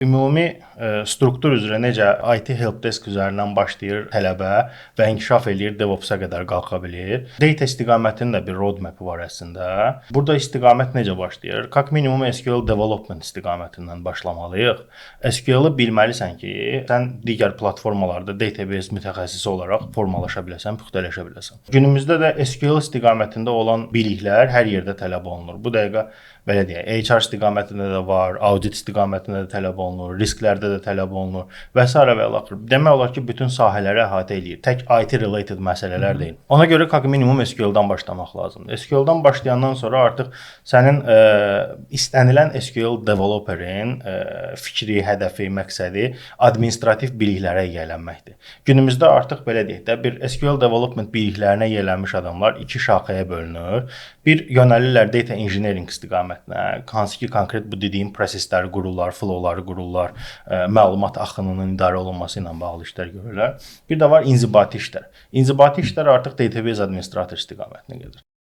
Ümumi struktur üzrə necə IT helpdesk üzərindən başlayır tələbə və inkişaf eləyir, DevOps-a qədər qalxa bilir. Data istiqamətinin də bir roadmap var əslində. Burada istiqamət necə başlayır? Как minimum SQL development istiqamətindən başlamalıyıq. SQL-ı bilməlisən ki, sən digər platformalarda database mütəxəssisi olaraq formalaşa biləsən, puxtələşə biləsən. Günümüzdə də SQL istiqamətində olan biliklər hər yerdə tələb olunur. Bu dəqiqə belə deyək, HR istiqamətində də var, audit istiqamətində də tələb olunur, risklərdə də tələb olunur və s. və ilaxır. Demək olar ki, bütün sahələri əhatə eləyir. Tək IT related məsələlər deyil. Ona görə minimum SQL-dan başlamaq lazımdır. SQL-dan başlayandan sonra artıq sənin istənilən SQL developerin fikri, hədəfi, məqsədi administrativ biliklərə yiyələnməkdir. Günümüzdə artıq belə deyək də, bir SQL development biliklərinə yiyələnmiş adamlar iki şaxəyə bölünür. Bir yönəlirlər data engineering istiqamətinə, hansı ki, konkret bu dediyim prosesləri qururlar, flowları qururlar, məlumat axınının idarə olunması ilə bağlı işlər görürlər. Bir də var inzibati işlər. İnzibati işlər artıq database administrator istiqamətinə gedir.